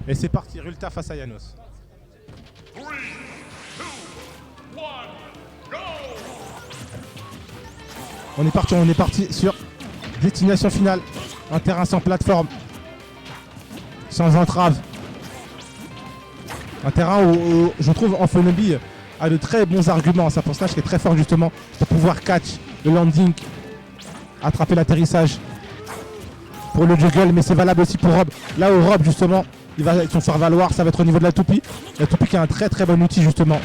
Et c'est parti, Rulta face à Janos. 3, 2, 1, go! On est parti sur destination finale. Un terrain sans plateforme. Sans entrave. Un terrain où je trouve Amphonobi a de très bons arguments. C'est un personnage qui est très fort justement pour pouvoir catch le landing, attraper l'atterrissage pour le juggle, mais c'est valable aussi pour Rob. Là où Rob justement, il va son faire valoir, ça va être au niveau de la toupie. La toupie qui est un très très bon outil justement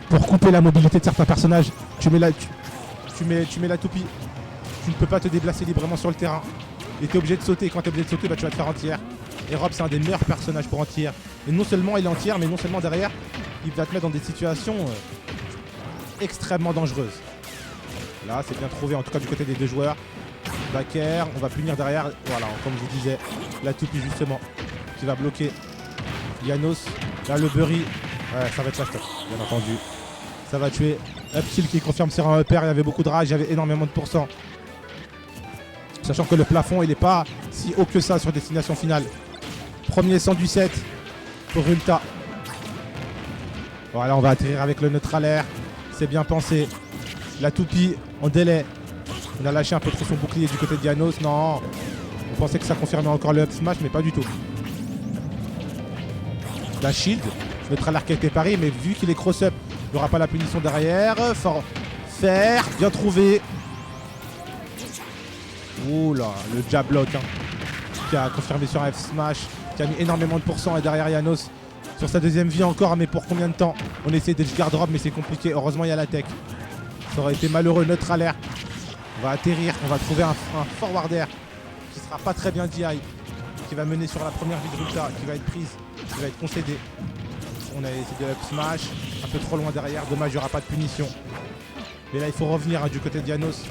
pour couper la mobilité de certains personnages. Tu mets la toupie, tu ne peux pas te déplacer librement sur le terrain. Et tu es obligé de sauter. Et quand tu es obligé de sauter, bah, tu vas te faire entière. Et Rob, c'est un des meilleurs personnages pour entière. Et non seulement il est entière, mais non seulement derrière, il va te mettre dans des situations extrêmement dangereuses. Là, c'est bien trouvé, en tout cas du côté des deux joueurs. Backer, on va punir derrière. Voilà, comme je vous disais, la toupie justement, qui va bloquer Janos. Là, le Bury, ouais, ça va être la stop, bien entendu. Ça va tuer. Upkill qui confirme sur un upper, il y avait beaucoup de rage, il y avait énormément de pourcents. Sachant que le plafond, il n'est pas si haut que ça sur destination finale. Premier 100 du set pour Rulta. Voilà, on va atterrir avec le neutral air. C'est bien pensé. La toupie en délai. On a lâché un peu trop son bouclier du côté de Janos. Non, on pensait que ça confirmait encore le up smash, mais pas du tout. La shield, neutral air qui a été pari, mais vu qu'il est cross-up, il n'y aura pas la punition derrière. Fort faire, bien trouvé. Ouh là, le jab block qui a confirmé sur un F smash, qui a mis énormément de pourcents et derrière Janos sur sa deuxième vie encore, mais pour combien de temps? On essaie de guard drop mais c'est compliqué, heureusement il y a la tech. Ça aurait été malheureux, neutral air. On va atterrir, on va trouver un forward air qui sera pas très bien DI, qui va mener sur la première vie de Rulta, qui va être prise, qui va être concédée. On a essayé de up smash, un peu trop loin derrière, dommage il n'y aura pas de punition. Mais là il faut revenir du côté de Janos.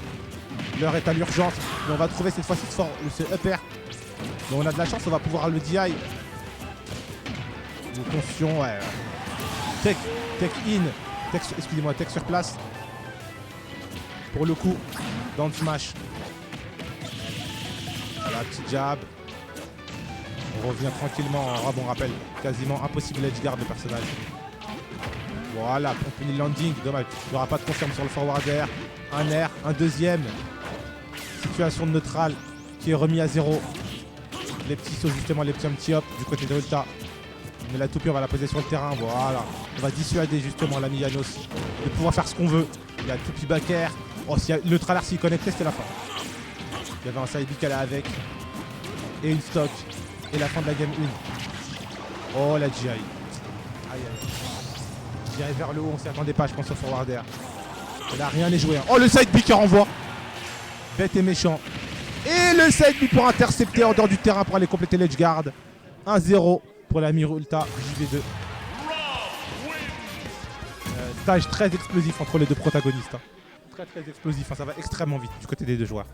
L'heure est à l'urgence, mais on va trouver cette fois-ci ce upper. Donc on a de la chance, on va pouvoir le DI. Attention, ouais. Tech in, excusez-moi, tech sur place. Pour le coup, dans le smash. Voilà, petit jab. On revient tranquillement en Rob, on rappelle. Quasiment impossible edge guard le personnage. Voilà, pour finir le landing, dommage. Il n'y aura pas de confirme sur le forward air. Un air, un deuxième. Situation de neutral qui est remis à 0. Les petits sauts justement, les petits hop du côté de Rulta. Mais la toupie on va la poser sur le terrain, voilà. On va dissuader justement l'ami Janos de pouvoir faire ce qu'on veut. Il y a toupie back air. Oh, si le trailer s'y connectait, c'était la fin. Il y avait un side B qu'elle a avec. Et une stock. Et la fin de la game 1. Oh la GI. Aïe aïe. GI vers le haut, on s'y attendait pas je pense au forward air. Et là rien n'est joué. Oh le side B qui renvoie. Bête et méchant. Et le side B pour intercepter en dehors du terrain pour aller compléter l'edge guard. 1-0 pour l'ami Rulta JV2. Stage très explosif entre les deux protagonistes. Très très explosif, ça va extrêmement vite du côté des deux joueurs.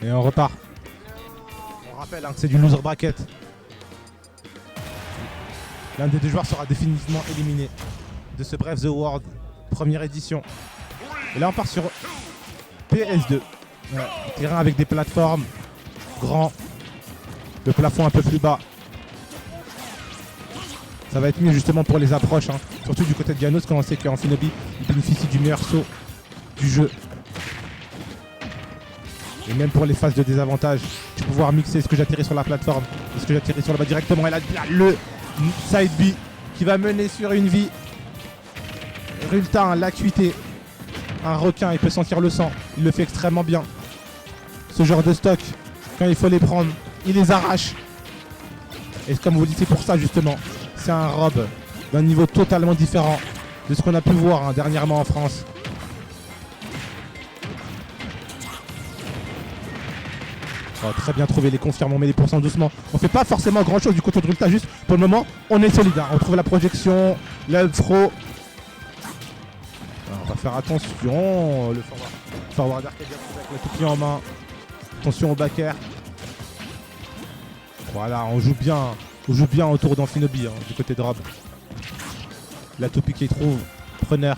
Et on repart. On rappelle que c'est du loser bracket. L'un des deux joueurs sera définitivement éliminé de ce Brave the World première édition. Et là on part sur PS2. Ouais, terrain avec des plateformes grands. Le plafond un peu plus bas. Ça va être mieux justement pour les approches. Surtout du côté de Janos quand on sait qu'Amphonobi il bénéficie du meilleur saut du jeu. Et même pour les phases de désavantage, tu peux pouvoir mixer. Est-ce que j'atterris sur la plateforme? Est-ce que j'atterris sur la bas directement? Et là, le side B qui va mener sur une vie. Rulta, l'acuité. Un requin, il peut sentir le sang. Il le fait extrêmement bien. Ce genre de stock, quand il faut les prendre, il les arrache. Et comme vous dites, c'est pour ça justement. C'est un Rob d'un niveau totalement différent de ce qu'on a pu voir dernièrement en France. Oh, très bien trouvé, les confirmes, on met les pourcents doucement. On fait pas forcément grand chose du côté de Rulta, juste pour le moment, on est solide. Hein. On trouve la projection, l'up throw. On va faire attention. Le forward arcade avec la toupie en main. Attention au back air. Voilà, on joue bien autour d'Amphinobi hein, du côté de Rob. La toupie qui trouve. Preneur.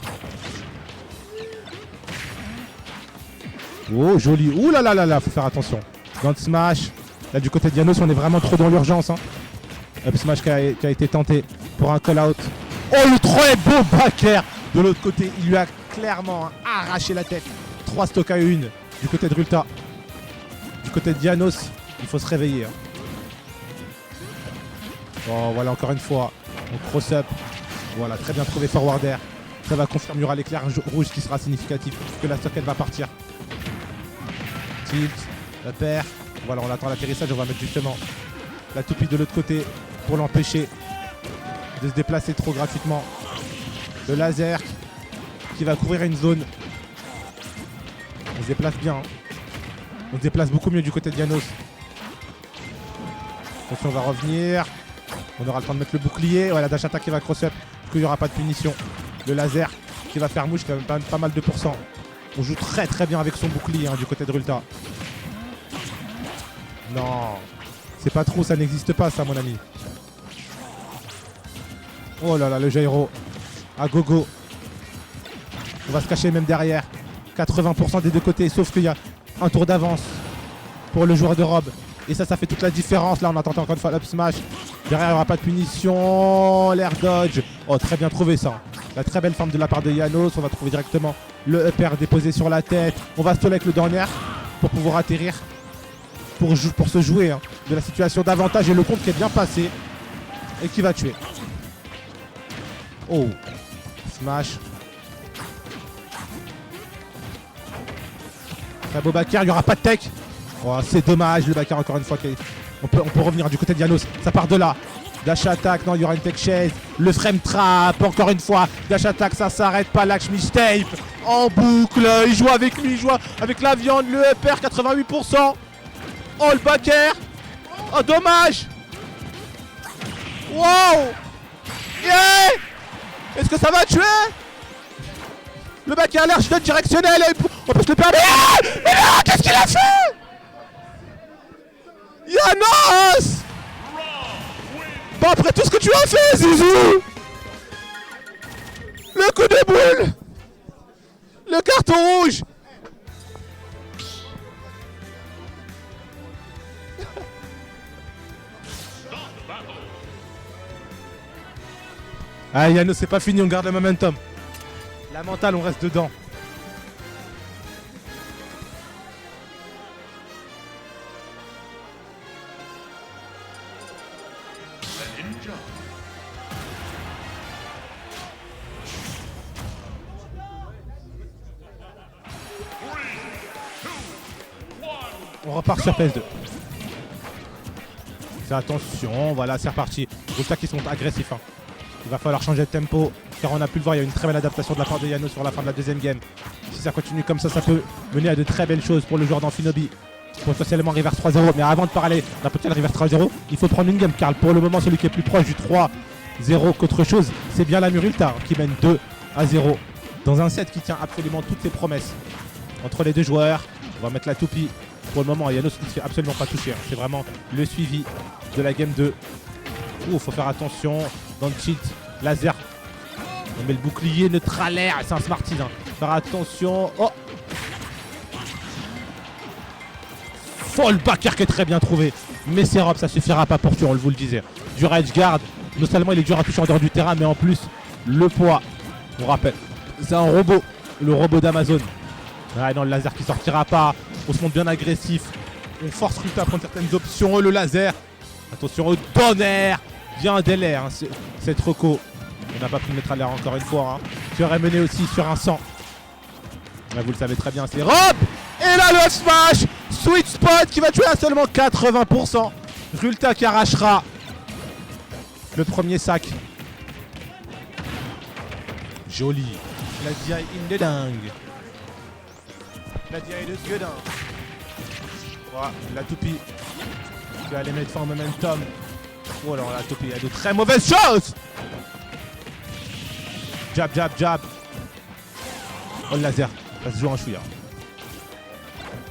Oh, joli. Ouh là là là là, faut faire attention. Dans le smash. Là, du côté de Janos, on est vraiment trop dans l'urgence. Hein. Up smash qui a été tenté pour un call-out. Oh, le très beau back air. De l'autre côté, il lui a clairement arraché la tête. 3 stocks à 1 du côté de Rulta. Du côté de Janos, il faut se réveiller. Hein. Oh, voilà, encore une fois. On cross-up. Voilà, très bien trouvé forward air. Ça va confirmer, il y aura l'éclair rouge qui sera significatif que la stock elle va partir. Tilt, la paire. Voilà, on attend l'atterrissage, on va mettre justement la toupie de l'autre côté pour l'empêcher de se déplacer trop gratuitement. Le laser qui va couvrir une zone. On se déplace bien. Hein. On se déplace beaucoup mieux du côté de Janos. Attention, on va revenir. On aura le temps de mettre le bouclier. Voilà, dash attack qui va cross-up. Du coup, il n'y aura pas de punition. Le laser qui va faire mouche, qui va même pas mal de pourcents. On joue très très bien avec son bouclier hein, du côté de Rulta. Non, c'est pas trop, ça n'existe pas ça mon ami. Oh là là, le gyro. À gogo. On va se cacher même derrière. 80% des deux côtés, sauf qu'il y a un tour d'avance pour le joueur de Rob. Et ça fait toute la différence. Là, on attend encore une fois l'up smash. Derrière, il n'y aura pas de punition. L'air dodge. Oh, très bien trouvé ça. La très belle forme de la part de Janos. On va trouver directement le up air déposé sur la tête. On va stall avec le down air pour pouvoir atterrir. Pour se jouer hein, de la situation d'avantage. Et le compte qui est bien passé. Et qui va tuer. Oh. Smash. Très beau back air. Il n'y aura pas de tech. Oh, c'est dommage. Le back air encore une fois. On peut revenir du côté de Janos. Ça part de là. Dash attack, non, il y aura une tech chaise. Le frame trap, encore une fois. Dash attack, ça s'arrête pas. Lakshmi tape en boucle. Il joue avec lui, il joue avec la viande. Le up air, 88%. Oh, le back air. Oh, dommage. Wow. Yeah. Est-ce que ça va tuer? Le back air, l'air directionnel. On peut se le permettre. Ah, mais non, qu'est-ce qu'il a fait? Janos. Pas après tout ce que tu as fait, Zizou. Le coup de boule. Le carton rouge. Ah, Janos, c'est pas fini, on garde le momentum. La mentale, on reste dedans. On repart sur PS2. Fais attention, voilà, c'est reparti. Rulta qui sont agressifs. Hein. Il va falloir changer de tempo, car on a pu le voir, il y a une très belle adaptation de la part de Janos sur la fin de la deuxième game. Si ça continue comme ça peut mener à de très belles choses pour le joueur d'Amphinobi. Potentiellement reverse 3-0, mais avant de parler d'un potentiel reverse 3-0, il faut prendre une game, car pour le moment, celui qui est plus proche du 3-0 qu'autre chose, c'est bien la Rulta hein, qui mène 2-0 dans un set qui tient absolument toutes ses promesses entre les deux joueurs. On va mettre la toupie. Pour le moment, Janos ne se fait absolument pas toucher. Hein. C'est vraiment le suivi de la game 2. Ouh, faut faire attention. Dans le cheat, laser. On met le bouclier neutralaire. C'est un smarties. Hein. Faire attention. Oh. Folle back air qui est très bien trouvé. Mais c'est Rob, ça suffira pas pour tuer, on vous le disait. Du edge guard. Non seulement il est dur à toucher en dehors du terrain, mais en plus, le poids. On rappelle, c'est un robot. Le robot d'Amazon. Ah non, le laser qui sortira pas. On se montre bien agressif. On force Rulta à prendre certaines options. Le laser. Attention au donner. Bien un délai, hein, cette reco. On n'a pas pu le mettre à l'air encore une fois. Hein. Qui aurait mené aussi sur un 100. Là, vous le savez très bien, c'est Rob. Et là, le smash. Sweet spot qui va tuer à seulement 80%. Rulta qui arrachera le premier sac. Joli. La DI in de dingue. La DI de gueudin. Voilà, la toupie qui va aller mettre fin au momentum. Oh alors la toupie, il y a de très mauvaises choses. Jab, jab, jab. Oh le laser, ça se joue en chouïa.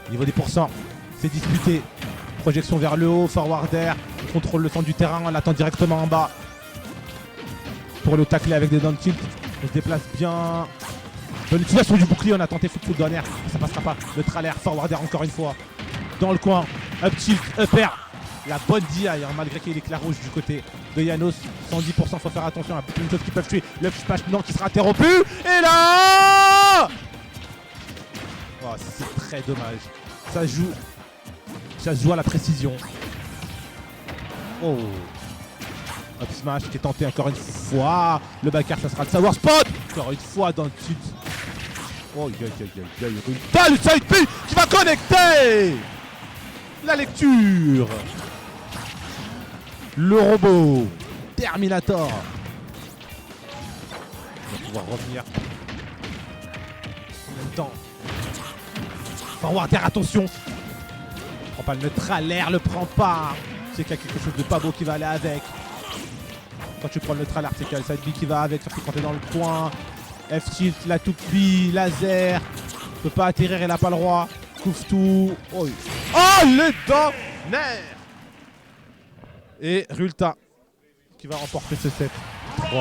Niveau des pourcents, c'est disputé. Projection vers le haut, forward air. On contrôle le centre du terrain, on l'attend directement en bas. Pour le tacler avec des down tilt. On se déplace bien. Bonne utilisation du bouclier, on a tenté foot dans l'air. Ça passera pas. Le trailer, forward air encore une fois. Dans le coin, up tilt, up air. La bonne DI, hein, malgré qu'il y ait l'éclat rouge du côté de Janos. 110%, faut faire attention, il y a plein de choses qui peuvent tuer. Le smash non qui sera interrompu. Et là oh, c'est très dommage. Ça se joue à la précision. Oh. Up smash qui est tenté encore une fois. Le backer, ça sera de savoir spot. Encore une fois dans le sud. Oh, Rulta, le side B qui va connecter. La lecture. Le robot. Terminator. Il va pouvoir revenir. En même temps. Forward air, attention. Prends pas le neutral air, le prend pas. C'est qu'il y a quelque chose de pas beau qui va aller avec. Quand tu prends le neutral air, c'est qu'il y a le side B qui va avec, surtout quand t'es dans le coin. F-tilt, la toupie, laser. Peut pas atterrir, elle a pas le droit. Couvre tout. Oh, le tonnerre. Et Rulta qui va remporter ce set 3-0.